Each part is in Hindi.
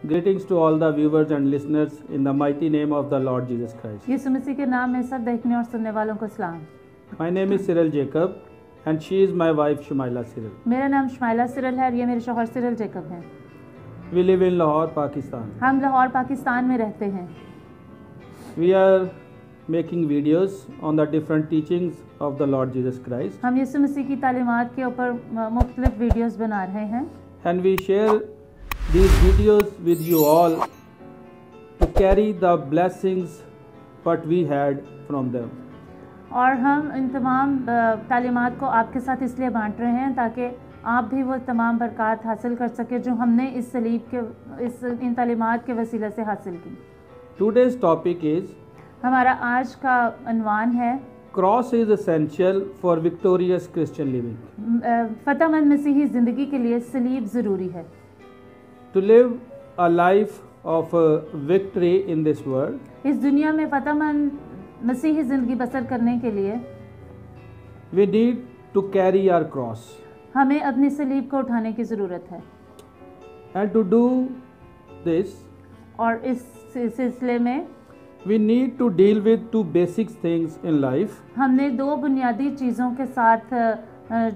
Greetings to all the viewers and listeners in the mighty name of the Lord Jesus Christ. यीशु मसीह के नाम में सब देखने और सुनने वालों को सलाम। My name is Cyril Jacob and she is my wife Shumaila Cyril. मेरा नाम शुमाइला सिरल है और ये मेरे शौहर सिरल जेकब हैं। We live in Lahore, Pakistan. हम लाहौर पाकिस्तान में रहते हैं। We are making videos on the different teachings of the Lord Jesus Christ. हम यीशु मसीह की तालीमात के ऊपर मुख्तलिफ वीडियोस बना रहे हैं And we share these videos with you all to carry the blessings what we had from them. और हम इन तमाम तालीमात को आपके साथ इसलिए बांट रहे हैं ताकि आप भी वो तमाम बरक़ात हासिल कर सके जो हमने इस सलीब के इन तालीमात के वसीले से हासिल की। Today's topic is हमारा आज का अनवान है Cross is essential for victorious Christian living. फ़तहमंद मसीही ज़िंदगी के लिए सलीब ज़रूरी है। To live a life of victory in this world, इस दुनिया में फ़तहमंद मसीही ज़िंदगी बसर करने के लिए we need to carry our cross. हमें अपनी सलीब को उठाने की ज़रूरत है And to do this, और इस सिलसिले में we need to deal with two basic things in life. हमने दो बुनियादी चीज़ों के साथ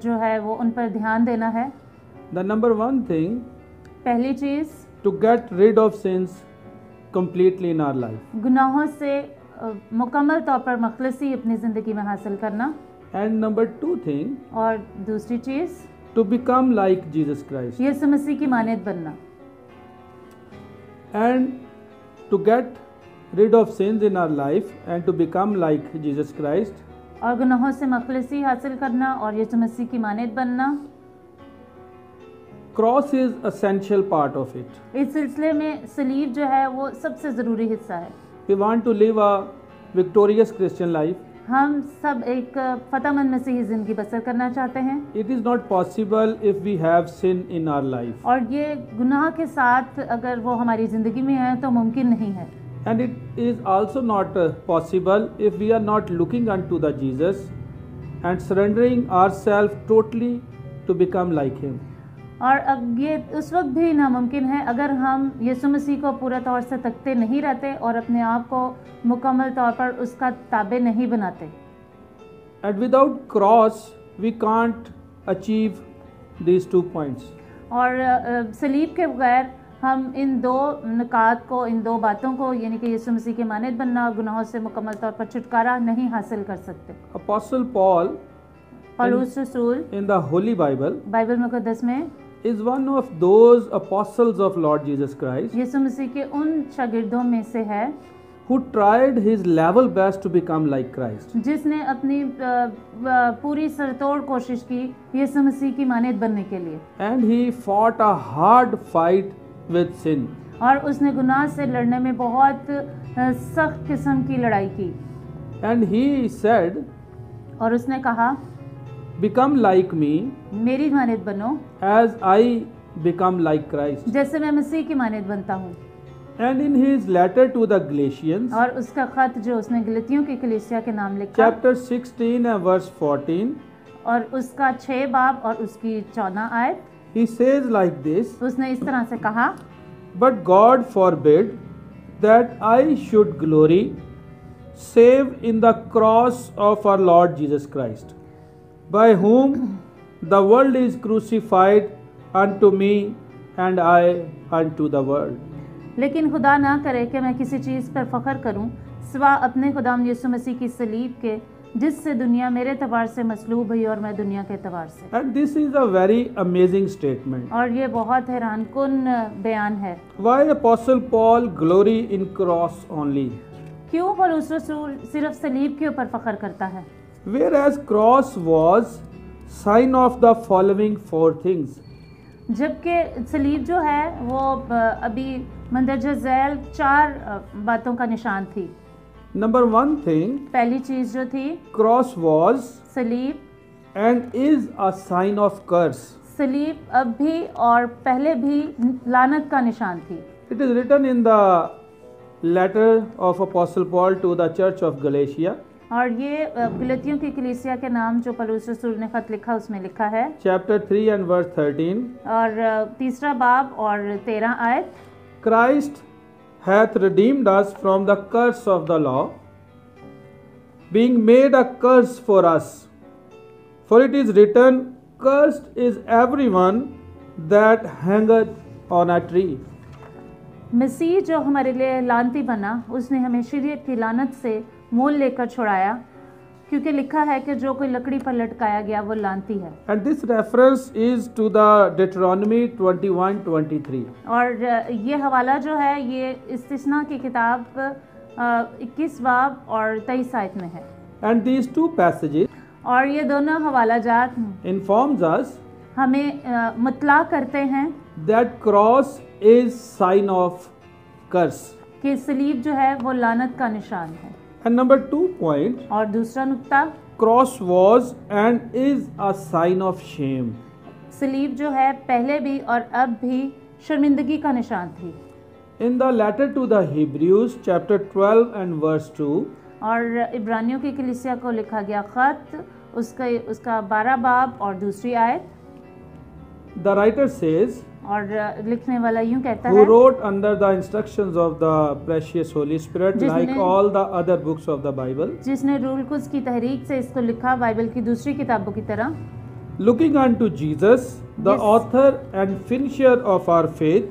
जो है वो उन पर ध्यान देना है। The number one thing, पहली चीज़ to get rid of sins completely in our life. गुनाहों से मुकम्मल तौर पर मखलसी अपनी ज़िंदगी में हासिल करना, And number two thing, और दूसरी चीज़ to become like Jesus Christ. यीशु मसीह की मानद बनना। And to get rid of sins in our life and to become like Jesus Christ, और गुनाहों से मखलसी हासिल करना और यीशु मसीह की मानद बनना, cross is essential part of it. इस सिलसिले में सलीब जो है वो सबसे ज़रूरी हिस्सा है। We want to live a victorious Christian life. हम सब एक फ़तहमंद मसीही ज़िंदगी बसर करना चाहते हैं It is not possible if we have sin in our life. और ये गुनाह के साथ अगर वो हमारी ज़िंदगी में है तो मुमकिन नहीं है। And it is also not possible if we are not looking unto the Jesus and surrendering ourselves totally to become like him. और अब ये उस वक्त भी नामुमकिन है अगर हम यीशु मसीह को पूरा तौर से तकते नहीं रहते और अपने आप को मुकम्मल तौर पर उसका ताबे नहीं बनाते। And without cross we can't achieve these 2 points. और सलीब के बगैर हम इन दो निकात को, इन दो बातों को यानी कि यीशु मसीह के मानद बनना और गुनाहों से मुकम्मल तौर पर छुटकारा नहीं हासिल कर सकते। Apostle Paul पौलुस रसूल in the Holy Bible Bible मुक़द्दस में is one of those apostles of Lord Jesus Christ यीशु मसीह के उन शागिर्दों में से है who tried his level best to become like Christ. जिसने अपनी पूरी सरतोड़ कोशिश की यीशु मसीह की मानद बनने के लिए, And he fought a hard fight with sin. और उसने गुनाह से लड़ने में बहुत सख्त किस्म की लड़ाई की। And he said, और उसने कहा become like me मेरी मानद बनो as I become like Christ. जैसे मैं मसीह की मानद बनता हूँ। And in his letter to the Galatians, और उसका ख़त जो उसने गलतियों की कलीसिया के नाम लिखा, chapter 16 and verse 14, और उसका 6 बाब और उसकी 14 आयत, he says like this, उसने इस तरह से कहा, But God forbid that I should glory save in the cross of our Lord Jesus Christ, by whom the world is crucified unto me and I unto the world. लेकिन खुदा ना करे कि मैं किसी चीज़ पर फ़ख्र करूं सिवा अपने खुदाम यीशु मसीह की सलीब के, जिससे दुनिया मेरे एतबार से मसलूब हुई और मैं दुनिया के एतबार से। And this is a very amazing statement. और ये बहुत हैरानकुन बयान है। Why Apostle Paul glory in cross only? क्यों पौलुस रसूल सिर्फ सलीब के ऊपर फ़ख्र करता है? Whereas cross was sign of the following 4 things. जबकि सलीब जो है वो अभी मंदरजा झैल 4 बातों का निशान थी। Number 1 thing, पहली चीज़ जो थी, cross was सलीब and is a sign of curse. सलीब अब भी और पहले भी लानत का निशान थी। It is written in the letter of Apostle Paul to the church of Galatia, और ये गलतियों की कलीसिया के नाम जो पौलुस रसूल ने खत लिखा उसमें लिखा है chapter 3 and verse 13, और 3 बाब और 13 आयत, Christ hath redeemed us from the curse of the law, being made a curse for us. For it is written, Cursed is everyone that hangeth on a tree. मसीह जो हमारे लिए लानती बना, उसने हमें शरीयत की लानत से मोल लेकर छुड़ाया, क्योंकि लिखा है कि जो कोई लकड़ी पर लटकाया गया वो लानती है। And this reference is to the Deuteronomy 21:23. और ये हवाला जो है ये इस्तिस्ना की किताब 21 बाब और 23 आयत में है। And these two passages और ये दोनों हवाला जात informs us हमें मुतला करते हैं that cross is sign of curse. कि सलीब जो है वो लानत का निशान है। And number 2 point, और दूसरा नुक्ता, cross was and is a sign of shame. सलीब जो है पहले भी और अब भी शर्मिंदगी का निशान थी। In the letter to the Hebrews chapter 12 and verse 2, और इब्रानियों की कलीसिया को लिखा गया खत उसका 12 बाब और दूसरी आयत, the writer says, और लिखने वाला यूं कहता who है, wrote under the instructions of the precious Holy Spirit, like all the other books of the Bible, जिसने रूल कुद्स की तहरीक से इसको लिखा बाइबल की दूसरी किताबों की तरह, looking unto Jesus, the Yes. author and finisher of our faith,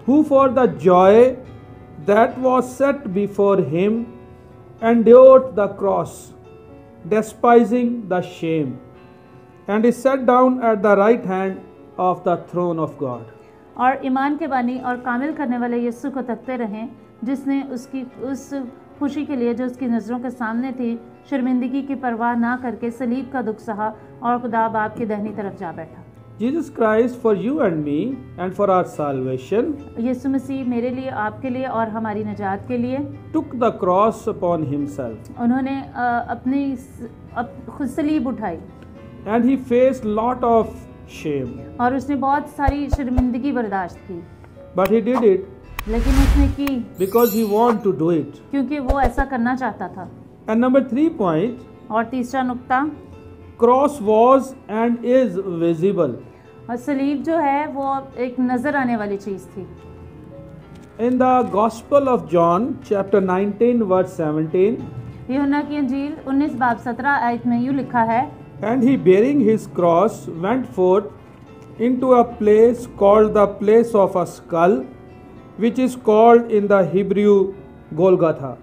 who for the joy that was set before him endured the cross, despising the shame, and is set down at the right hand of the throne of God. और ईमान के बानी और कामिल करने वाले यीशु को तकते रहें, जिसने उसकी उस खुशी के लिए जो उसकी नज़रों के सामने थी शर्मिंदगी की परवाह ना करके सलीब का दुख सहा और खुदा बाप की दाहिनी तरफ जा बैठा। Jesus Christ, for you and me and for our salvation, यीशु मसीह मेरे लिए, आपके लिए और हमारी निजात के लिए took the cross upon himself, उन्होंने खुद सलीब उठाई and he faced lot of shame, और उसने बहुत सारी शर्मिंदगी बर्दाश्त की, but he did it लेकिन उसने की because he wanted to do it. क्योंकि वो ऐसा करना चाहता था। And number 3 point, और तीसरा नुक्ता, cross was and is visible. और सलीब जो है वो एक नज़र आने वाली चीज़ थी। In the Gospel of John chapter 19 verse 17, यूहन्ना की अंजील 19 बाब 17 आयत में यूँ लिखा है, and he bearing his cross went forth into a place called the place of a skull, which is called in the Hebrew Golgotha.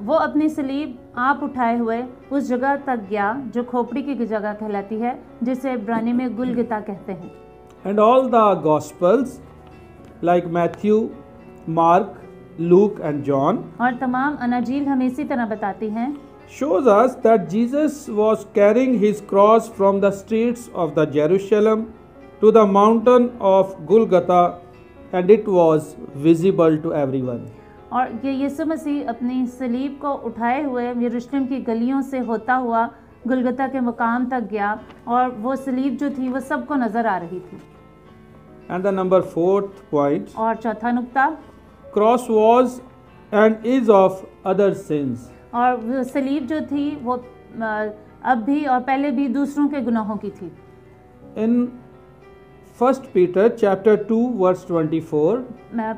वो अपनी सलीब आप उठाए हुए उस जगह तक गया जो खोपड़ी की जगह कहलाती है, जिसे इब्रानी में गुलगता कहते हैं। And all the Gospels like Matthew, Mark, Luke and John और तमाम अनाजील हमें इसी तरह बताती हैं shows us that Jesus was carrying his cross from the streets of the Jerusalem to the mountain of Golgotha, and it was visible to everyone. और ये यीशु मसीह अपनी सलीब को उठाए हुए यरूशलेम की गलियों से होता हुआ गुलगता के मुकाम तक गया और वो सलीब जो थी वो सबको नज़र आ रही थी। And the number 4th point, और चौथा नुक्ता, cross was and is of other sins. और वो सलीब जो थी वो अब भी और पहले भी दूसरों के गुनाहों की थी। In 1 Peter chapter 2 verse 24,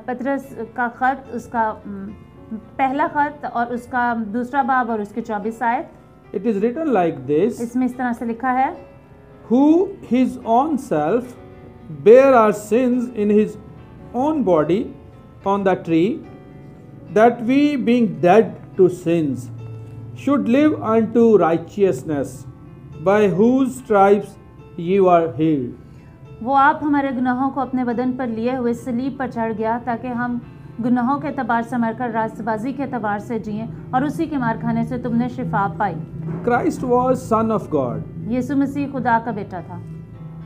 पतरस का खत, उसका पहला खत और उसका दूसरा बाब और उसके 24 आयत, it is written like this, इसमें इस तरह से लिखा है, who his own self bare our sins in his own body on the tree, that we being dead to sins should live unto righteousness, by whose stripes ye are healed. वो आप हमारे गुनाहों को अपने बदन पर लिए हुए सलीब पर चढ़ गया ताकि हम गुनाहों के एतबार से मरकर रास्तबाजी के एतबार से जिएं और उसी के मार खाने से तुमने शिफा पाई। Christ was Son of God, यीशु मसीह खुदा का बेटा था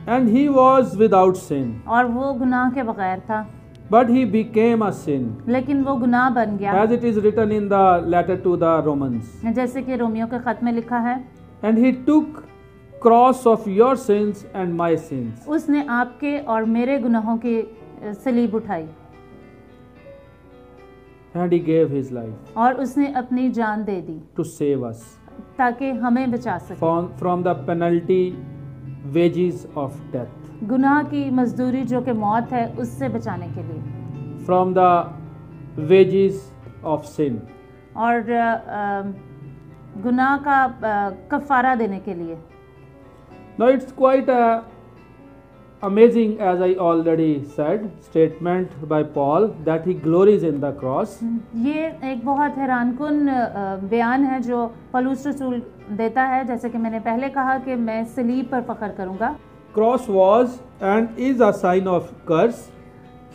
and he was without sin, और वो गुनाह के बगैर था, but he became a sin, लेकिन वो गुनाह बन गया, as it is written in the letter to the Romans. जैसे कि रोमियो के खत में लिखा है, And he took cross of your sins and my sins, उसने आपके और मेरे गुनाहों की सलीब उठाई and he gave his life और उसने अपनी जान दे दी to save us ताकि हमें बचा सके from the penalty wages of death. गुनाह की मजदूरी जो कि मौत है उससे बचाने के लिए। from the wages of sin. और गुनाह का कफ़ारा देने के लिए। Now it's quite a amazing, as I already said, statement by Paul that he glories in the cross. ये एक बहुत हैरानकुन बयान है जो पौलुस रसूल देता है, जैसे कि मैंने पहले कहा कि मैं सलीब पर फख्र करूँगा। Cross was and is a sign of curse.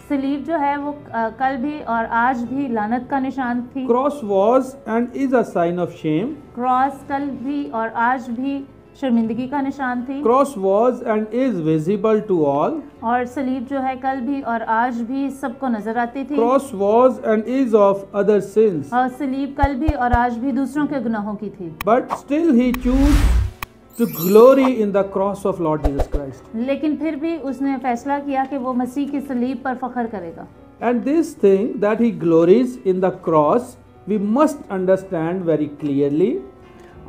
सलीब जो है वो कल भी और आज भी लानत का निशान थी। Cross was and is a sign of shame. Cross कल भी और आज भी शर्मिंदगी का निशान थी। Cross was and is visible to all. और सलीब जो है कल भी और आज भी सबको नजर आती थी। Cross was and is of other sins. और सलीब कल भी और आज भी दूसरों के गुनाहों की थी। But still he chose to glory in the cross of Lord Jesus Christ. लेकिन फिर भी उसने फैसला किया कि वो मसीह की सलीब पर फख्र करेगा। And this thing that he glories in the cross, we must understand very clearly.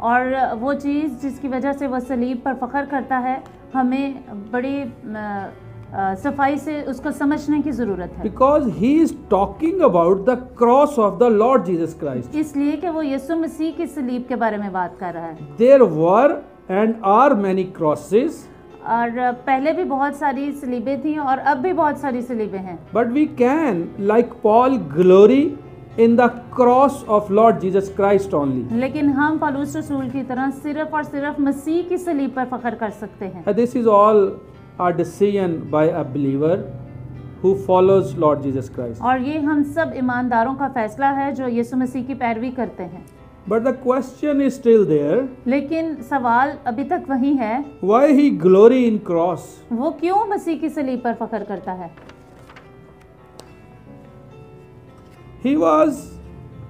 और वो चीज़ जिसकी वजह से वो सलीब पर फख्र करता है, हमें बड़ी सफाई से उसको समझने की ज़रूरत है। Because he is talking about the cross of the Lord Jesus Christ. इसलिए कि वो यीशु मसीह की सलीब के बारे में बात कर रहा है। There were and are many crosses. और पहले भी बहुत सारी सलीबें थी और अब भी बहुत सारी सलीबें हैं। But we can, like Paul, glory in the cross of Lord Jesus Christ only. लेकिन हम पौलुस रसूल की तरह सिर्फ और सिर्फ मसीह की सलीब पर फख्र कर सकते हैं। And this is all a decision by a believer who follows Lord Jesus Christ. और ये हम सब ईमानदारों का फैसला है जो यीशु मसीह की पैरवी करते हैं। But the question is still there. लेकिन सवाल अभी तक वही है, Why he glory in cross? वो क्यों मसीह की सलीब पर फख्र करता है? He was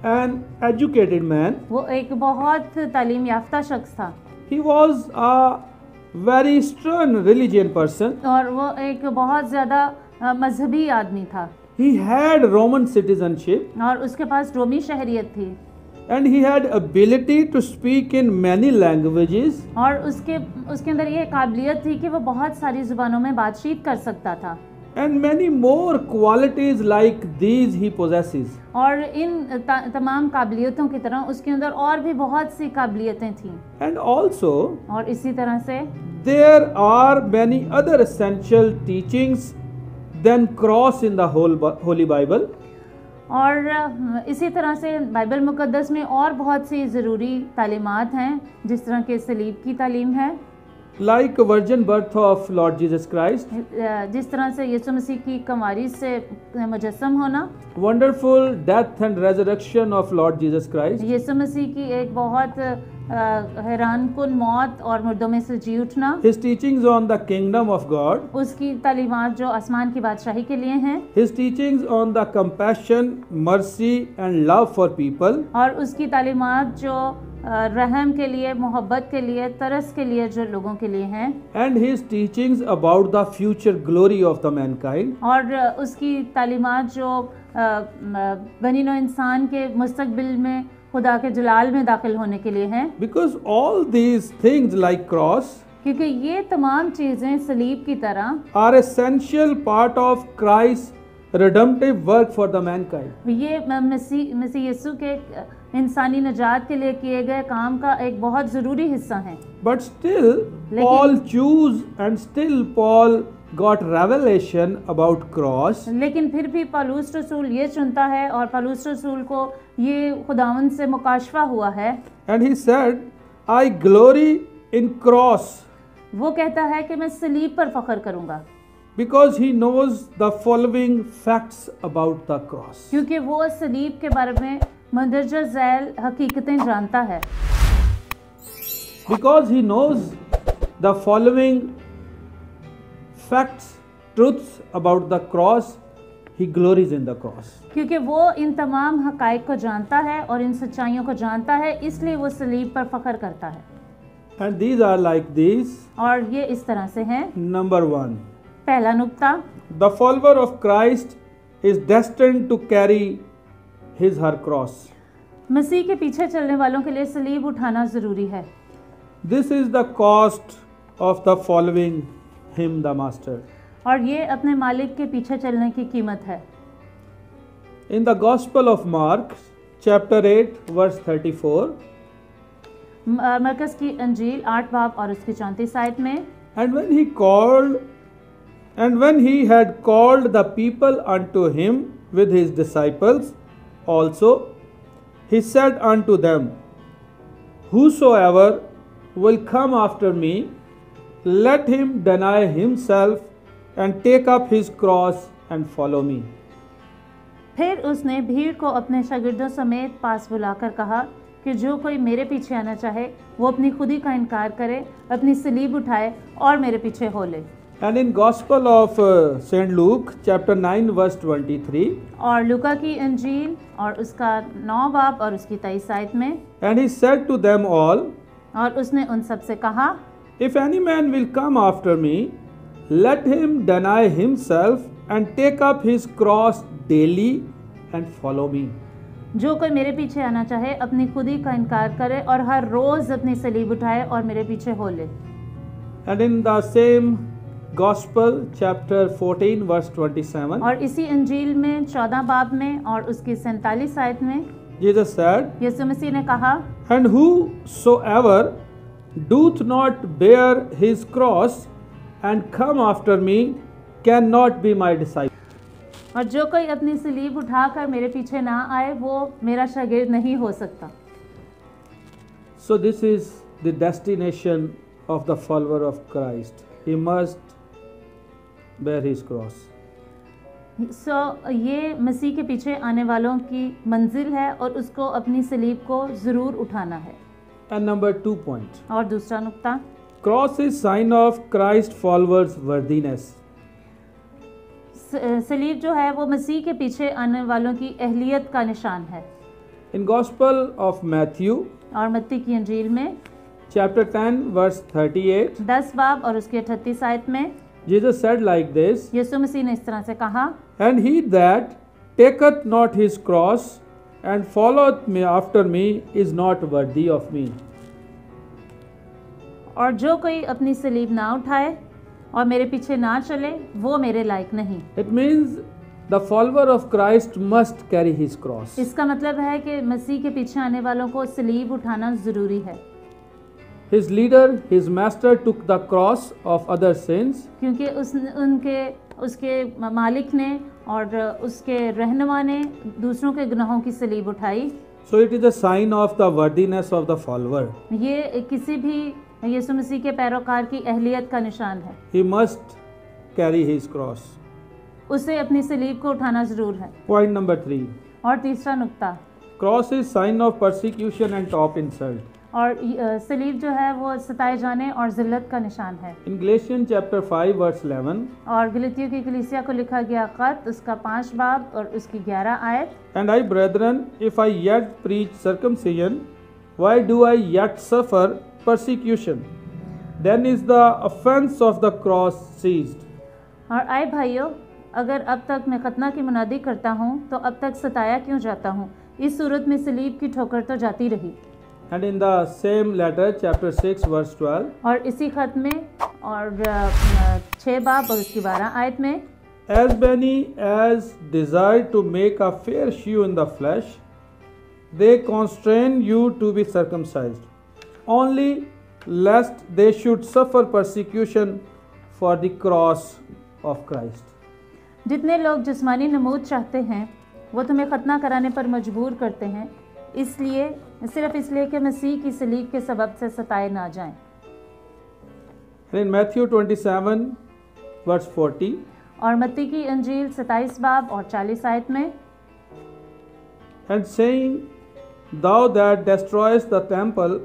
an educated man. वो एक बहुत तालीम याफ्ता शख्स था He was a very stern religious person. और वो एक बहुत ज़्यादा मजहबी आदमी था। He had Roman citizenship और उसके पास रोमी शहरियत थी and he had ability to speak in many languages. और उसके अंदर ये काबिलियत थी कि वो बहुत सारी ज़ुबानों में बातचीत कर सकता था। And many more qualities like these he possesses. और इन तमाम काबिलियतों की तरह उसके अंदर और भी बहुत सी काबिलियतें थीं। And also और इसी तरह से there are many other essential teachings than cross in the Holy Bible. और इसी तरह से बाइबल मुकद्दस में और बहुत सी ज़रूरी तालीमात हैं, जिस तरह के सलीब की तालीम है, Like virgin birth of Lord Jesus Christ, जिस तरह से यीशु मसीह की कंवारी से मुजस्सम होना, wonderful death and resurrection of Lord Jesus Christ, यीशु मसीह की एक बहुत हैरानकुन मौत और मुर्दों में से जी उठना, his teachings on the kingdom of God, उसकी तालीमात जो आसमान की बादशाही के लिए हैं, his teachings on the compassion, mercy and love for people, और उसकी तालीमात जो रहम के लिए, मोहब्बत के लिए, तरस के लिए जो लोगों के लिए हैं, and his teachings about the future glory of the mankind. और उसकी तालीमात जो बनी नौ इंसान के मुस्तकबिल में खुदा के जलाल में दाखिल होने के लिए हैं। Because all these things like cross क्योंकि ये तमाम चीज़ें सलीब की तरह are essential part of Christ's redemptive work for the mankind. ये मसीह यीशु के इंसानी निजात के लिए किए गए काम का एक बहुत ज़रूरी हिस्सा है। But still Paul chose and still Paul got revelation about cross. लेकिन फिर भी पौलुस रसूल ये चुनता है और पौलुस रसूल को ये खुदावंद से मुकाशफा हुआ है। And he said, I glory in cross. वो कहता है कि मैं सलीब पर फख्र करूँगा। Because he knows the following facts about the cross. क्योंकि वो सलीब के बारे में मंदरजा झैल हकीकतें जानता है। Because he knows the following facts, truths about the cross, he glories in the cross. क्योंकि वो इन तमाम हकाइक को जानता है और इन सच्चाइयों को जानता है, इसलिए वो सलीब पर फख्र करता है। And these are like these. और ये इस तरह से हैं। Number 1. पहला नुक्ता, The follower of Christ is destined to carry his her cross. मसीह के पीछे चलने वालों के लिए सलीब उठाना ज़रूरी है। This is the cost of the following him the master. और ये अपने मालिक के पीछे चलने की कीमत है। In the Gospel of Mark, chapter 8, verse 34, मरकस की अंजील 8 बाब और उसकी 34 आयत में, and when he had called the people unto him with his disciples also, he said unto them, Whosoever will come after me, let him deny himself and take up his cross and follow me. फिर उसने भीड़ को अपने शागिर्दों समेत पास बुलाकर कहा कि जो कोई मेरे पीछे आना चाहे वो अपनी खुदी का इनकार करे, अपनी सलीब उठाए और मेरे पीछे हो ले। And in Gospel of St. Luke, chapter 9, verse 23, और लूका की अंजील और उसका 9 बाब और उसकी 23 आयत में, and he said to them all, और उसने उन सब से कहा, If any man will come after me, let him deny himself and take up his cross daily and follow me. जो कोई मेरे पीछे आना चाहे अपनी खुदी का इनकार करे और हर रोज अपनी सलीब उठाए और मेरे पीछे हो ले। And in the same Gospel, chapter 14, verse 27, और इसी अंजील में 14 बाब में और उसकी 47 आयत में Jesus said, यीशु मसीह ने कहा, And whosoever doth not bear his cross and come after me cannot be my disciple. और जो कोई अपनी सलीब उठाकर मेरे पीछे ना आए वो मेरा शागिर्द नहीं हो सकता। So this is the destination of the follower of Christ. He must bear his cross. ये मसीह के पीछे आने वालों की मंजिल है और उसको अपनी सलीब को ज़रूर उठाना है। And number 2 point. और दूसरा नुक्ता, Cross is sign of Christ followers' worthiness. सलीब जो है वो मसीह के पीछे आने वालों की अहलियत का निशान है। In Gospel of Matthew, और मत्ती की अंजील में chapter 10, verse 38, 10 बाब और उसकी 38 आयत में Jesus said like this, यीशु मसीह ने इस तरह से कहा, And he that taketh not his cross and followeth me after me is not worthy of me. और जो कोई अपनी सलीब ना उठाए और मेरे पीछे ना चले वो मेरे लायक नहीं। It means the follower of Christ must carry his cross. इसका मतलब है कि मसीह के पीछे आने वालों को सलीब उठाना ज़रूरी है। His leader, his master took the cross of other sins, क्योंकि उसके मालिक ने और उसके रहनुमा ने दूसरों के गुनाहों की सलीब उठाई। so it is a sign of the worthiness of the follower. ये किसी भी यीशु मसीह के पैरोकार की अहलियत का निशान है। He must carry his cross. उसे अपनी सलीब को उठाना ज़रूर है। Point number 3. और तीसरा नुक्ता, Cross is sign of persecution and top insult. और सलीब जो है वो सताए जाने और ज़िल्लत का निशान है। In Galatians chapter 5, verse 11, और गलतियों की कलीसिया को लिखा गया ख़त उसका 5 बाब और उसकी 11 आयत, And I, brethren, if I yet preach circumcision, why do I yet suffer persecution? Then is the offense of the cross ceased. और आए भाइयों, अगर अब तक मैं खतना की मुनादी करता हूँ तो अब तक सताया क्यों जाता हूँ? इस सूरत में सलीब की ठोकर तो जाती रही। And in the same letter, chapter 6, verse 12, और इसी खत में और 6 बाब और उसकी 12 आयत में, As many as desire to make a fair shew in the flesh, they constrain you to be circumcised, only lest they should suffer persecution for the cross of Christ. जितने लोग जिस्मानी नमूद चाहते हैं वो तुम्हें खतना कराने पर मजबूर करते हैं, इसलिए सिर्फ इसलिए कि मसीह की सलीब के सबब से सताए ना जाएं। And in Matthew 27, verse 40, और मत्ती की अंजील 27 बाब और 40 आयत में, and saying, Thou that destroyest the temple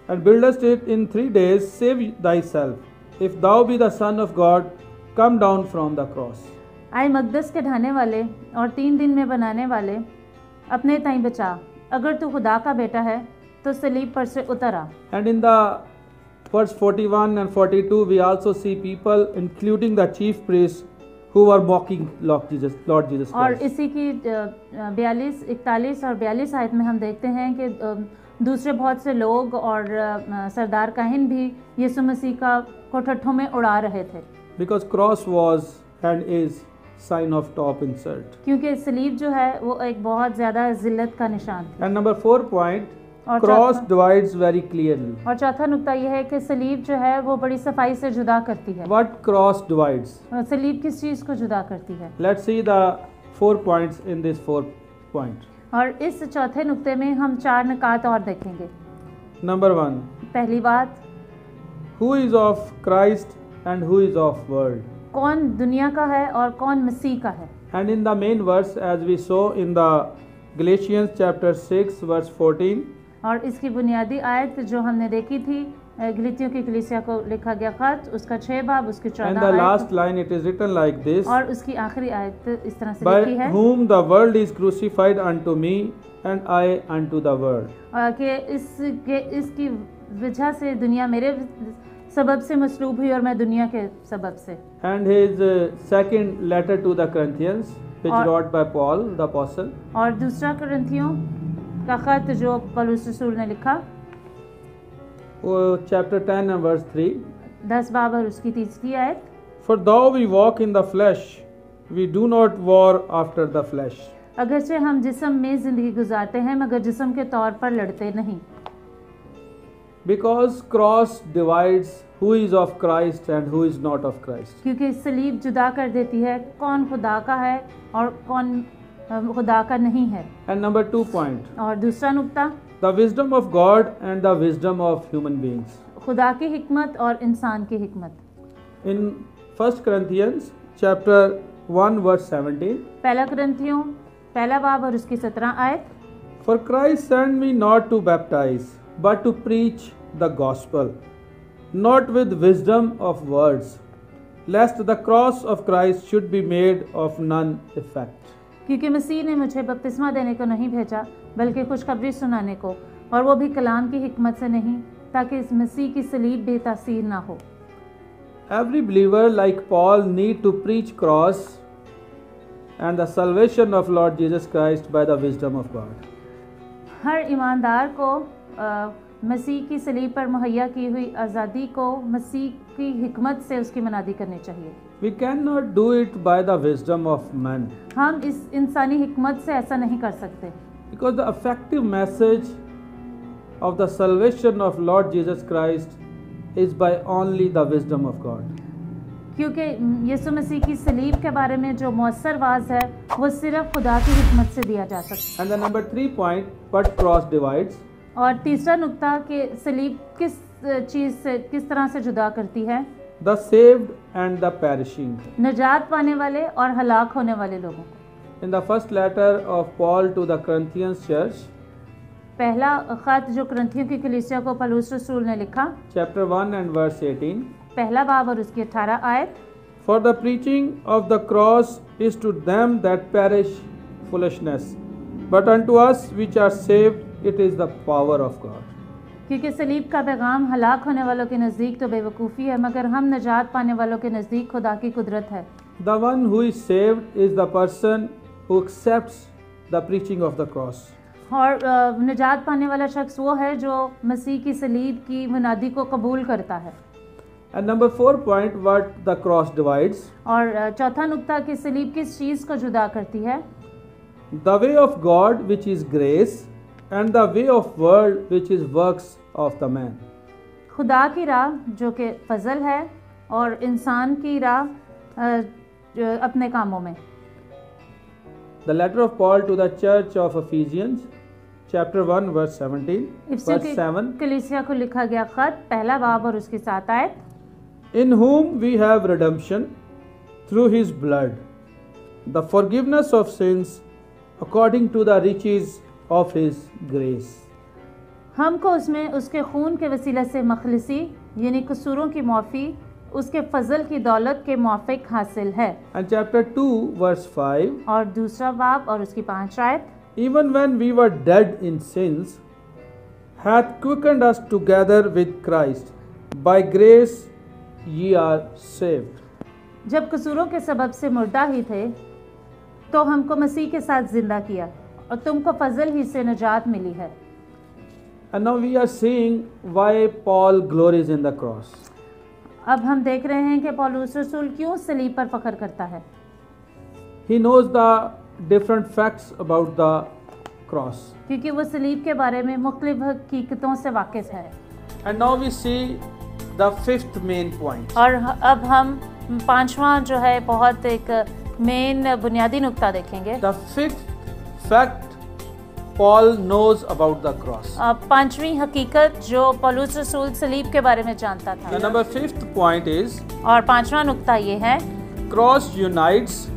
and buildest it in 3 days, save thyself. If thou be the Son of God, come down from the cross. आए मकदस के ढाने वाले और 3 दिन में बनाने वाले, अपने ताईं बचा, अगर तू खुदा का बेटा है तो सलीब पर से उतर आ। And in the verse 41 and 42, we also see people, including the chief priests, who were mocking Lord Jesus और Christ. इसी की 42, 41 और 42 आयत में हम देखते हैं कि दूसरे बहुत से लोग और सरदार काहिन भी यीशु मसीह को ठट्ठों में उड़ा रहे थे। Because cross was and is sign of top insult. क्योंकि सलीब जो है वो एक बहुत ज़्यादा जिल्लत का निशान थी। And number 4 point, और cross चौथा- divides very clearly. और चौथा नुक्ता यह है कि सलीब जो है वो बड़ी सफाई से जुदा करती है। What cross divides? सलीब किस चीज़ को जुदा करती है? Let's see the 4 points in this 4 point. और इस चौथे नुक्ते में हम 4 निकात और देखेंगे। Number 1, पहली बात, who is of Christ and who is of world? कौन दुनिया का है और कौन मसीह का है। And in the main verse, as we saw in the Galatians chapter 6 verse 14, और इसकी बुनियादी आयत जो हमने देखी थी गलीतियों की कलीसिया को लिखा गया खत, उसका 6 बाब उसकी and 14 the आयत, last line it is written like this, और उसकी आखिरी आयत इस तरह से by लिखी है whom the world is crucified unto me and I unto the world. कि इसकी वजह से दुनिया मेरे सबब से मसलूब हुई और मैं दुनिया के सबब से। And his second letter to the Corinthians, which और- wrote by Paul the apostle, और दूसरा कुरिन्थियों का खत जो पौलुस रसूल ने लिखा, chapter 10 and verse 3, 10 बाब और उसकी तीसरी आयत, for though we walk in the flesh, we do not war after the flesh. अगरचे हम जिस्म में जिंदगी गुजारते हैं मगर जिस्म के तौर पर लड़ते नहीं। Because cross divides who is of Christ and who is not of Christ. क्योंकि सलीब जुदा कर देती है कौन खुदा का है और कौन खुदा का नहीं है। And number 2 point, और दूसरा नुक्ता, the wisdom of God and the wisdom of human beings. खुदा की हिकमत और इंसान की हिकमत। In 1 Corinthians chapter 1 verse 17, पहला कुरिन्थियों पहला बाब और उसकी 17 आयत, for Christ sent me not to baptize, but to preach the gospel, not with wisdom of words, lest the cross of Christ should be made of none effect. क्योंकि मसीह ने मुझे बपतिस्मा देने को नहीं भेजा बल्कि खुशखबरी सुनाने को, और वो भी कलाम की हिकमत से नहीं, ताकि इस मसीह की सलीब बेतासीर ना हो। Every believer like Paul need to preach cross and the salvation of Lord Jesus Christ by the wisdom of God. हर ईमानदार को मसीह की सलीब पर मुहैया की हुई आज़ादी को मसीह की हिकमत से उसकी मनादी करनी चाहिए। We cannot do it by the wisdom of man, हम इस इंसानी हिकमत से ऐसा नहीं कर सकते, because the effective message of the salvation of Lord Jesus Christ is by only the wisdom of God. क्योंकि यीशु मसीह की सलीब के बारे में जो मौसर वाज है वो सिर्फ खुदा की हिकमत से दिया जा सकता And the number 3 point, what cross divides? है। और तीसरा नुक्ता कि सलीब किस चीज़ से किस तरह से जुदा करती है, The saved and the perishing. निजात पाने वाले और हलाक होने वाले लोगों को। In the first letter of Paul to the Corinthians church, पहला खत जो कुरिन्थियों की कलीसिया को पौलुस रसूल ने लिखा, chapter 1 and verse 18, पहला बाब और उसकी 18 आयत, for the preaching of the cross is to them that perish foolishness, but unto us which are saved it is the power of God. क्योंकि सलीब का पैगाम हलाक होने वालों के नज़दीक तो बेवकूफ़ी है मगर हम निजात पाने वालों के नज़दीक खुदा की कुदरत है। The one who is saved is the person who accepts the preaching of the cross. और निजात पाने वाला शख्स वो है जो मसीह की सलीब की मुनादी को कबूल करता है। And number 4 point, what the cross divides? और चौथा नुक्ता कि सलीब किस चीज़ को जुदा करती है, The way of God which is grace and the way of world which is works of the man. खुदा की राह जो कि फजल है और इंसान की राह अपने कामों में। The letter of Paul to the church of Ephesians, chapter 1 verse 17, इफ्सियों verse की 7, कलीसिया को लिखा गया खत, पहला बाब और उसकी 7 आयत, in whom we have redemption through his blood, the forgiveness of sins according to the riches of his grace. हमको उसमें उसके खून के वसीले से मखलिसी यानी कसूरों की माफ़ी उसके फजल की दौलत के मुआफिक हासिल है। And chapter 2 verse 5, और दूसरा बाब और उसकी 5 आयत, even when we were dead in sins, hath quickened us together with Christ. By grace ye are saved. जब कसूरों के सबब से मुर्दा ही थे तो हमको मसीह के साथ जिंदा किया और तुमको फजल ही से नजात मिली है। And now we are seeing why Paul glories in the cross. अब हम देख रहे हैं कि पौलुस रसूल क्यों सलीब पर फख्र करता है। he knows the different facts about the cross. क्योंकि वो सलीब के बारे में मुख्तलिफ हकीकतों से वाकिफ है। And now we see the fifth main point. और अब हम पांचवा जो है बहुत एक मेन बुनियादी नुक्ता देखेंगे। The fifth fact Paul knows about the cross. पांचवी हकीकत जो पौलुस रसूल सलीब के बारे में जानता The था। number fifth point is और पांचवा नुक्ता ये है, cross unites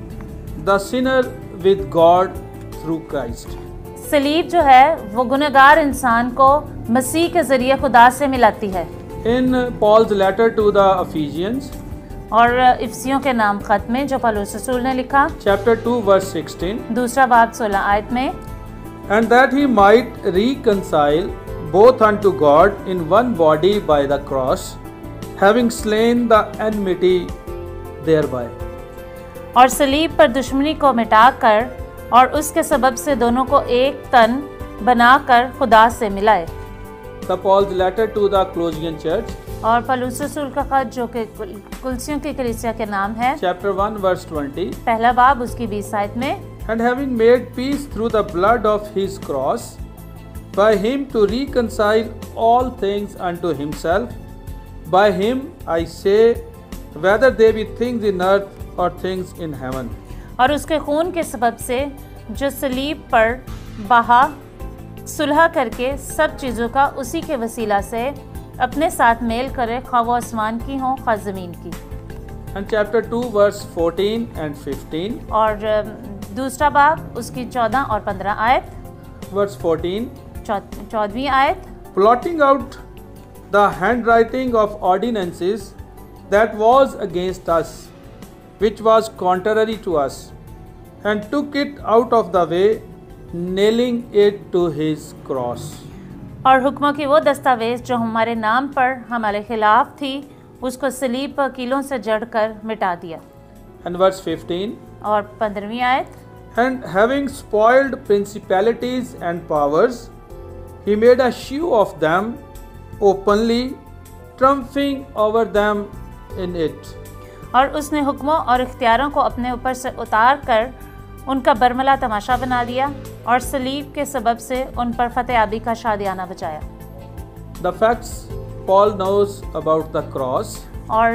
the sinner with God through Christ. सलीब जो है वो गुनहगार इंसान को मसीह के जरिए खुदा से मिलाती है। In Paul's letter to the Ephesians, और इफसियों के नाम खत में जो पौलुस रसूल ने लिखा, chapter 2 verse 16, दूसरा बाब 16 आयत में, and that he might reconcile both unto God in one body by the cross, having slain the enmity thereby. और सलीब पर दुश्मनी को मिटाकर और उसके सबब से दोनों को एक तन बनाकर खुदा से मिलाए। The Paul's letter to the Colossian church, और पौलुस रसूल का खत जो कि कुलसियों की कलीसिया के नाम है, chapter 1 verse 20, पहला बाब उसकी 20 आयत में, and having made peace through the blood of his cross, by him to reconcile all things unto himself, by him I say, whether they be things in earth or things in heaven. और उसके खून के सबब से जो सलीब पर बहा सुलह करके सब चीज़ों का उसी के वसीला से अपने साथ मेल करे, खा वो आसमान की हो खा ज़मीन की। And chapter 2 verse 14 and 15, और दूसरा बाब उसकी 14 और 15 आयत, verse 14, 14वीं आयत, blotting out the handwriting of ordinances that was against us, which was contrary to us, and took it out of the way, nailing it to his cross. और हुक्मों की वो दस्तावेज जो हमारे नाम पर हमारे खिलाफ थी, उसको सलीब पर कीलों से जड़कर मिटा दिया। And verse 15, और 15वीं आयत, and having spoiled principalities and powers, he made a show of them openly, triumphing over them in it. और उसने हुक्मों और इख्तियारों को अपने ऊपर से उतार कर उनका बरमला तमाशा बना दिया और सलीब के सबब से उन पर फतेहाबी का शादियाना बचाया। The facts Paul knows about the cross. और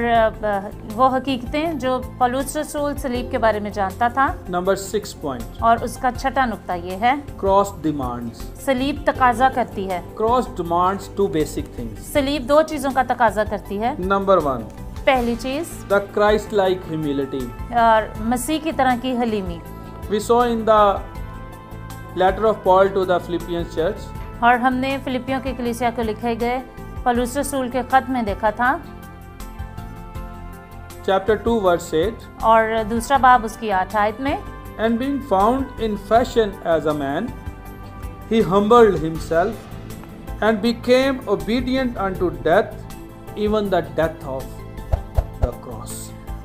वो हकीकतें जो पौलुस रसूल सलीब के बारे में जानता था। Number 6 point. और उसका छठा नुक्ता ये है, Cross demands. सलीब तकाजा करती है। Cross demands two basic things. सलीब दो चीज़ों का तकाजा करती है। Number 1, पहली चीज़, the Christ-like humility. और मसीह की तरह की हलीमी। We saw in the letter of Paul to the Philippians church, और हमने फिलिपियों के कलीसिया को लिखे गए पौलुस रसूल के खत में देखा था, chapter 2 verse 8, और दूसरा बाब उसकी 8 आयत में, and being found in fashion as a man, he humbled himself and became obedient unto death, even the death of the cross.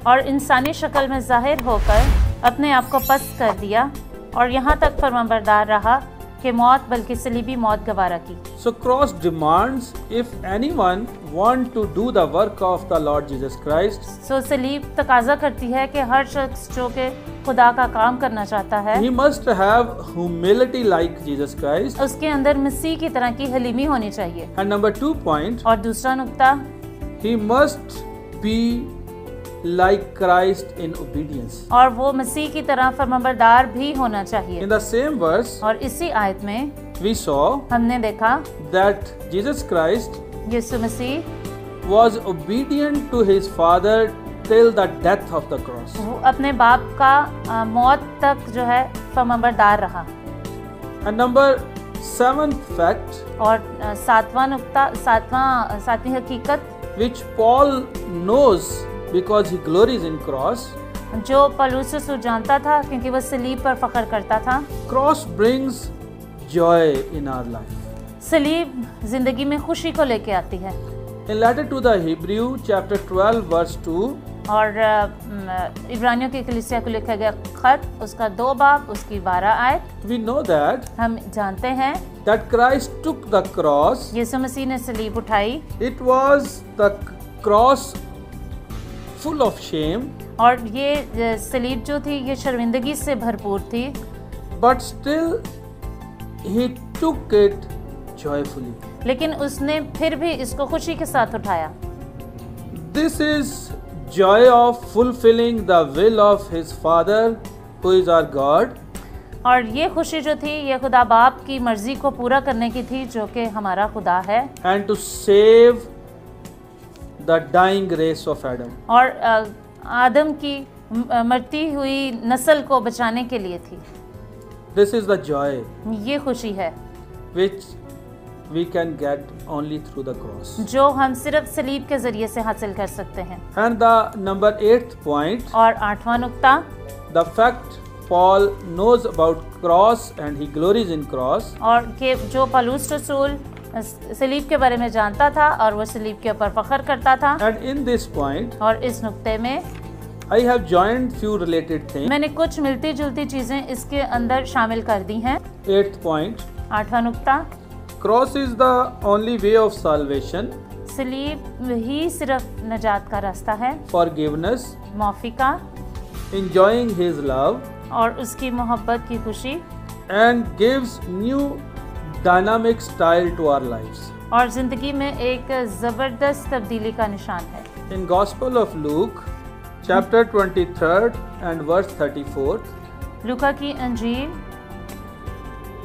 और इंसानी शक्ल में जाहिर होकर अपने आप को पस्त कर दिया और यहाँ तक फरमाबरदार रहा कि मौत बल्कि सलीबी मौत गवारा की। So cross demands, if anyone want to do the work of the Lord Jesus Christ, सो सलीब तकाजा करती है कि हर शख्स जो कि खुदा का काम करना चाहता है, he must have humility like Jesus Christ. उसके अंदर मसीह की तरह की हलीमी होनी चाहिए। And number 2 point, और दूसरा नुक्ता, he must be like Christ in obedience. और वो मसीह की तरह फरमाबरदार भी होना चाहिए। In the same verse, और इसी आयत में we saw हमने देखा that Jesus Christ Yeshu Masih was obedient to his Father till the death of the cross. वो अपने बाप का मौत तक जो है फरमाबरदार रहा। And number 7th fact, और सातवां नुक्ता, सातवीं हकीकत which Paul knows because he glories in cross, जो पौलुस रसूल जानता था क्योंकि वह सलीब पर फख्र करता था, cross brings joy in our life. सलीब जिंदगी में खुशी को लेके आती है। In letter to the Hebrew, chapter 12 verse 2, और इब्रानियों की कलीसिया को लिखा गया खत उसका 2 बाब उसकी 12 आयत, we know that हम जानते हैं that Christ took the cross. यीशु मसीह ने सलीब उठाई It was the cross full of shame, और ये सलीब जो थी ये शर्मिंदगी से भरपूर थी, but still he took it joyfully. लेकिन उसने फिर भी इसको खुशी के साथ उठाया। This is joy of fulfilling the will of his Father, who is our God. और ये खुशी जो थी ये खुदा बाप की मर्जी को पूरा करने की थी, जो कि हमारा खुदा है, And to save the dying race of Adam. और आदम की मरती हुई नस्ल को बचाने के लिए थी। This is the joy ये खुशी है which we can get only through the cross. जो हम सिर्फ सलीब के जरिए से हासिल कर सकते हैं। And the number 8th point, और 8वां नुक्ता, the fact Paul knows about cross and he glories in cross. और कि जो पौलुस रसूल सलीब के बारे में जानता था और वो सलीब के ऊपर फख्र करता था। And in this point, और इस नुक्ते में I have joined few related things. मैंने कुछ मिलती जुलती चीजें इसके अंदर शामिल कर दी हैं। 8th point, 8वां नुक्ता, cross is the only way of salvation, सलीब ही सिर्फ नजात का रास्ता है, forgiveness, माफ़ी का enjoying his love, और उसकी मोहब्बत की खुशी, and gives new dynamic style to our lives. और ज़िंदगी में एक ज़बरदस्त तब्दीली का निशान है। In Gospel of Luke, chapter 23rd and verse 34, लूका की अंजील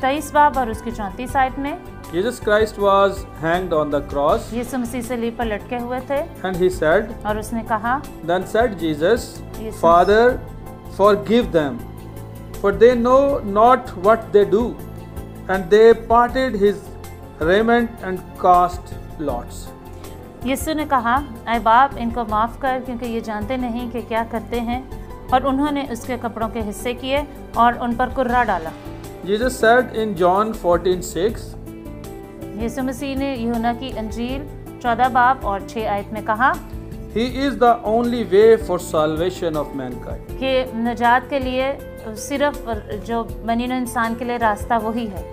23 बाब और उसकी 34 आयत में Jesus Christ was hanged on the cross, यीशु मसीह सलीब पर लटके हुए थे, and he said, और उसने कहा, then said Jesus, Jesus. Father, forgive them, for they know not what they do. And they parted his raiment and cast lots. यीशु ने कहा, ऐ बाप इनको माफ़ कर, क्योंकि ये जानते नहीं कि क्या करते हैं, और उन्होंने उसके कपड़ों के हिस्से किए और उन पर कुर्रा डाला। Jesus said in John 14:6, यीशु मसीह ने यूहन्ना की अंजील 14 बाब और 6 आयत में कहा He is the only way for salvation of mankind. कि नजात के लिए सिर्फ जो बनी नौ इंसान के लिए रास्ता वही है।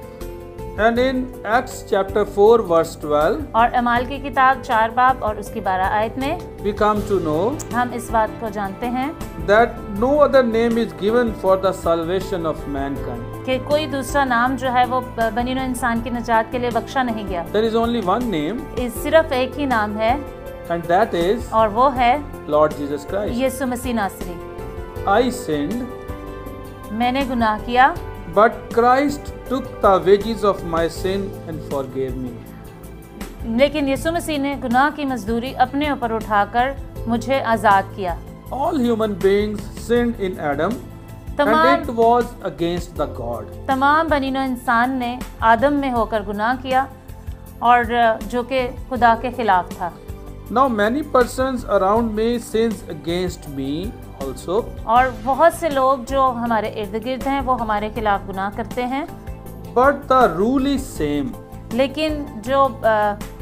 And in Acts chapter 4 verse 12, और अमाल की किताब 4 बाब और उसकी 12 आयत में we come to know हम इस बात को जानते हैं that no other name is given for the salvation of mankind. कि कोई दूसरा नाम जो है वो बनी नौ इंसान की नजात के लिए बख्शा नहीं गया। There is only one name, सिर्फ एक ही नाम है, and that is और वो है Lord Jesus Christ. यीशु मसीह नासरी। I sinned, मैंने गुनाह किया, but Christ took the wages of my sin and forgave me. लेकिन यीशु मसीह ने गुनाह की मजदूरी अपने ऊपर उठाकर मुझे आज़ाद किया। All human beings sinned in Adam, and it was against the God. तमाम बनी नौ इंसान ने आदम में होकर गुनाह किया, और जो कि खुदा के खिलाफ था। Now many persons around me sins against me also. और बहुत से लोग जो हमारे इर्द गिर्द हैं वो हमारे खिलाफ गुनाह करते हैं, But the rule is same. लेकिन जो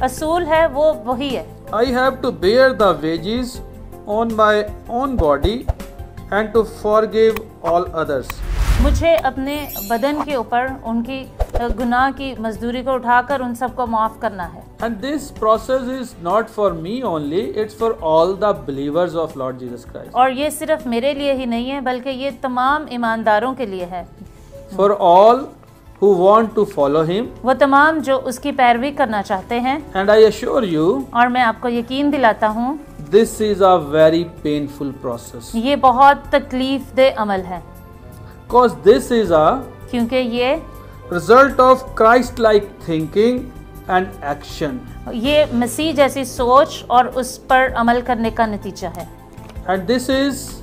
असूल है वो वही है। I have to bear the wages on my own body and to forgive all others. मुझे अपने बदन के ऊपर उनकी गुनाह की मजदूरी को उठाकर उन सबको माफ़ करना है। And this process is not for me only, it's for all the believers of Lord Jesus Christ. और ये सिर्फ मेरे लिए ही नहीं है, बल्कि ये तमाम ईमानदारों के लिए है। For all who want to follow him. वो तमाम जो उसकी पैरवी करना चाहते हैं। And I assure you, और मैं आपको यकीन दिलाता हूँ, this is a very painful process. ये बहुत तकलीफ दे अमल है, Because this is a क्योंकि ये result of Christ-like thinking and action. ये मसीह जैसी सोच और उस पर अमल करने का नतीजा है। And this is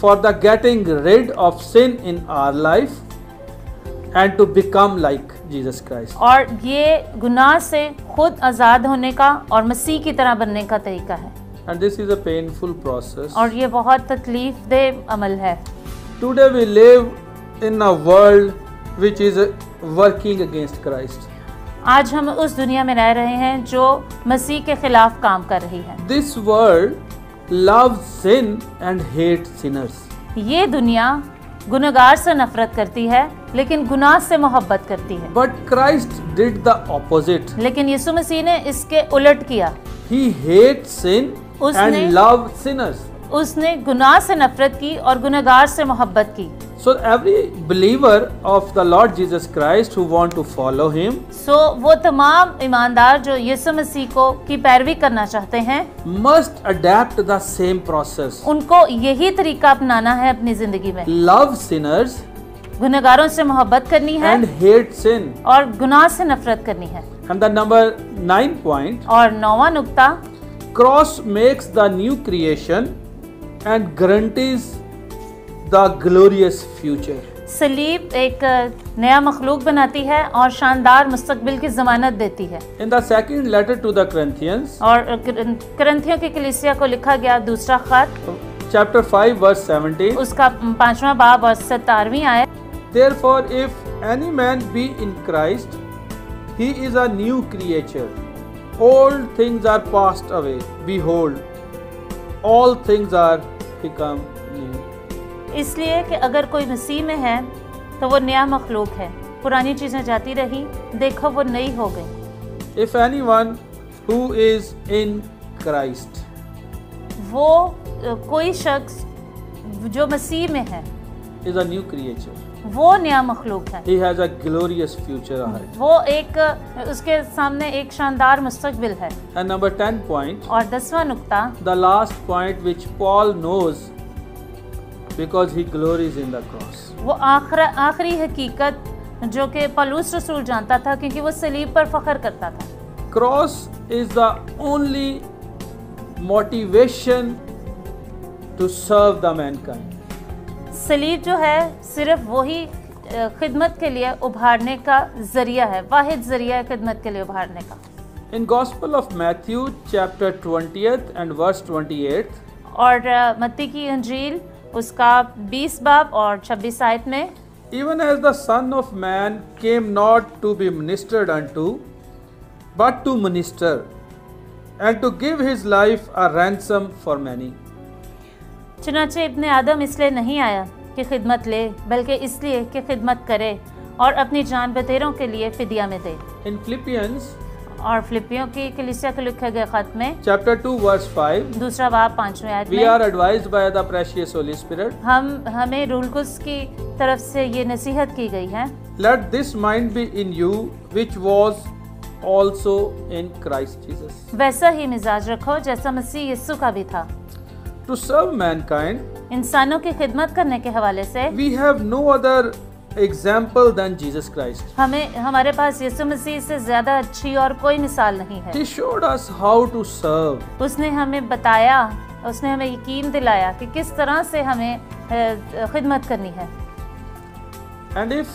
for the getting rid of sin in our life and to become like Jesus Christ. और ये गुनाह से खुद आज़ाद होने का और मसीह की तरह बनने का तरीका है। And this is a painful process. और ये बहुत तकलीफ दे अमल है। Today we live in a world which is working against Christ. आज हम उस दुनिया में रह रहे हैं जो मसीह के खिलाफ काम कर रही है। This world loves sin and hates sinners. ये दुनिया गुनहगार से नफरत करती है, लेकिन गुनाह से मोहब्बत करती है। But Christ did the opposite. लेकिन यीशु मसीह ने इसके उलट किया। He hates sin उसने and love sinners. उसने गुनाह से नफरत की और गुनहगार से मोहब्बत की। So every believer of the Lord Jesus Christ who want to follow him वो तमाम ईमानदार जो यीशु मसीह को की पैरवी करना चाहते हैं must adapt the same process. उनको यही तरीका अपनाना है अपनी जिंदगी में। Love sinners गुनहगारों से मोहब्बत करनी है and hate sin. और गुनाह से नफरत करनी है। And the number 9 point, और 9वां नुक्ता, cross makes the new creation and guarantees the glorious future. सलीब एक नया मखलूक बनाती है और शानदार मुस्तकबिल की जमानत देती है। In the second letter to the Corinthians, और करंथियों की कलीसिया को लिखा गया दूसरा खत, chapter 5 verse 17, उसका 5वां बाब और 17वीं आयत, therefore if any man be in Christ, he is a new creature. Old things are passed away. Behold, all things are become new. इसलिए कि अगर कोई मसीह में है तो वो नया मखलूक है, पुरानी चीजें जाती रही, देखो वो नई हो गई। If anyone who is in Christ, वो कोई शख्स जो मसीह में है is a new creature. वो नया मखलूक है। He has a glorious future ahead. वो एक उसके सामने एक शानदार मुस्तकबिल है। And number 10 point, और 10वां नुक्ता, the last point which Paul knows because he glories in the cross. वो आखिरी हकीकत जो कि पौलुस रसूल जानता था क्योंकि वो सलीब पर फख्र करता था। Cross is the only motivation to serve the mankind. सलीब जो है सिर्फ वही खिदमत के लिए उभारने का जरिया है, वाहिद जरिया है खिदमत के लिए उभारने का। In Gospel of Matthew chapter 20th and verse 28, और मत्ती की इंजील उसका 20 बाब और 26 आयत में, even as the Son of Man came not to be ministered unto, but to minister, and to give his life a ransom for many. चुनाचे इब्ने आदम इसलिए नहीं आया कि खिदमत ले, बल्कि इसलिए कि खिदमत करे और अपनी जान बतेरों के लिए फिदिया में दे। In Philippians और फिलिपियों की कलीसिया को लिखे गए खत में chapter 2 verse 5, दूसरा बाब 5वें आयत we में, are advised by the precious Holy Spirit, हमें रूल कुद्स की तरफ से ये नसीहत की गई है, let this mind be in you which was also in Christ Jesus. वैसा ही मिजाज रखो जैसा मसीह यीशु का भी था। To serve mankind, इंसानों की खिदमत करने के हवाले से we have no other example than Jesus Christ. हमारे पास यीशु मसीह से ज्यादा अच्छी और कोई मिसाल नहीं है। He showed us how to serve. उसने हमें बताया, उसने हमें यकीन दिलाया कि किस तरह से हमें खिदमत करनी है। And if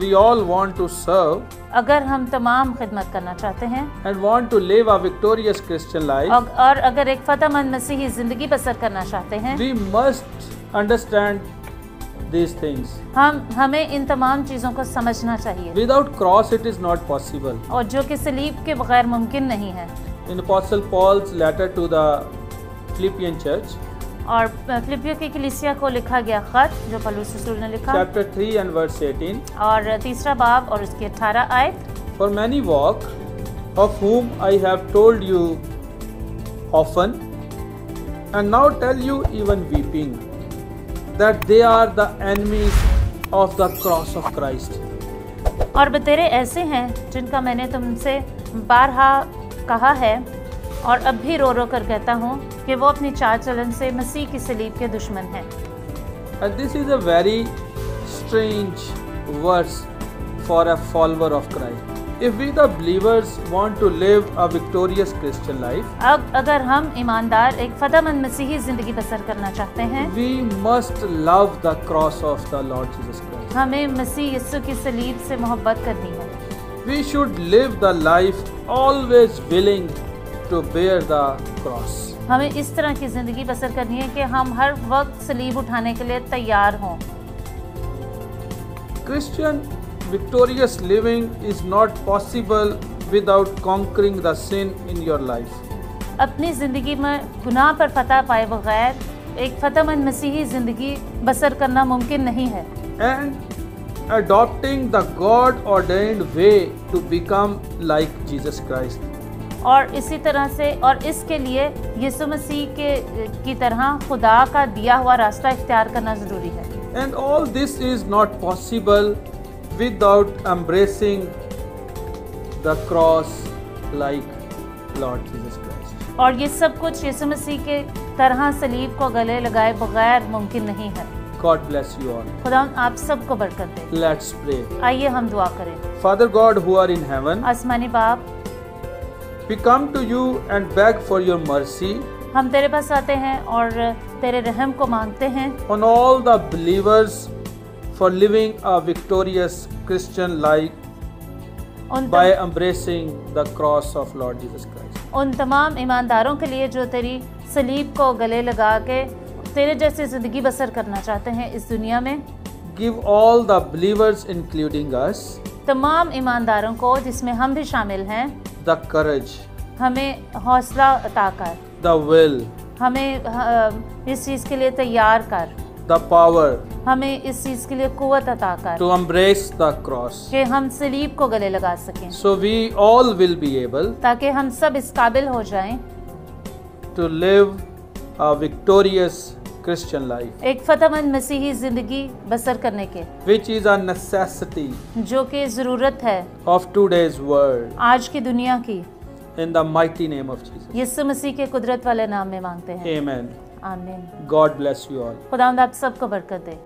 we all want to serve अगर हम तमाम खिदमत करना चाहते हैं and want to live a victorious Christian life, और अगर एक फतहमंद मसीही जिंदगी बसर करना चाहते हैं, we must understand these things. हमें इन तमाम चीज़ों को समझना चाहिए। Without cross it is not possible. और जो कि सलीब के बगैर मुमकिन नहीं है। In Apostle Paul's letter to the Philippian church, और फिलिपियों की कलीसिया को लिखा गया खत जो पौलुस रसूल ने लिखा, chapter 3 and verse 18, और तीसरा बाब और उसकी 18 आयत, for many walk, of whom I have told you often, and now tell you even weeping, that they are the enemies of the cross of Christ. और बतेरे ऐसे हैं जिनका मैंने तुमसे बारहा कहा है और अब भी रो रो कर कहता हूँ कि वो अपनी चाल चलन से मसीह की सलीब के दुश्मन हैं। And this is a very strange verse for a follower of Christ. If we the believers want to live a victorious Christian life, अब अगर हम ईमानदार एक फतहमंद मसीही जिंदगी बसर करना चाहते हैं, we must love the cross of the Lord Jesus Christ. हमें मसीह यीशु की सलीब से मोहब्बत करनी है। We should live the life always willing to bear the cross. हमें इस तरह की जिंदगी बसर करनी है कि हम हर वक्त सलीब उठाने के लिए तैयार हों। Christian victorious living is not possible without conquering the sin in your life. अपनी जिंदगी में गुनाह पर फतह पाए बगैर एक फतहमंद मसीही जिंदगी बसर करना मुमकिन नहीं है। And adopting the God ordained way to become like Jesus Christ. और इसी तरह से और इसके लिए यीशु मसीह की तरह खुदा का दिया हुआ रास्ता इख्तियार करना ज़रूरी है। And all this is not possible without embracing the cross like Lord Jesus Christ. और ये सब कुछ यीशु मसीह के तरह सलीब को गले लगाए बगैर मुमकिन नहीं है। God bless you all. खुदा आप सबको बरकत दे। Let's pray. आइए हम दुआ करें। Father God who are in heaven, आसमानी बाप, we come to you and beg for your mercy हम तेरे पास आते हैं और तेरे रहम को मांगते हैं on all the believers for living a victorious Christian life by embracing the cross of Lord Jesus Christ. उन तमाम ईमानदारों के लिए जो तेरी सलीब को गले लगा के तेरे जैसी जिंदगी बसर करना चाहते हैं इस दुनिया में। Give all the believers including us तमाम ईमानदारों को जिसमें हम भी शामिल हैं the courage, हमें हौसला अता कर, the will, हमें इस चीज़ के लिए तैयार कर, the power हमें इस चीज़ के लिए कुव्वत अता कर to embrace the cross. कि हम सलीब को गले लगा सकें, So we all will be able ताकि हम सब इस काबिल हो जाएं to live a victorious Christian life, एक फतहमंद मसीही जिंदगी बसर करने के, which is a necessity जो कि ज़रूरत है of today's world. आज की दुनिया की। In the mighty name of Jesus. यीशु मसीह के कुदरत वाले नाम में मांगते हैं। Amen. आमीन। God bless you all. खुदावंद आप सबको बरकत दे।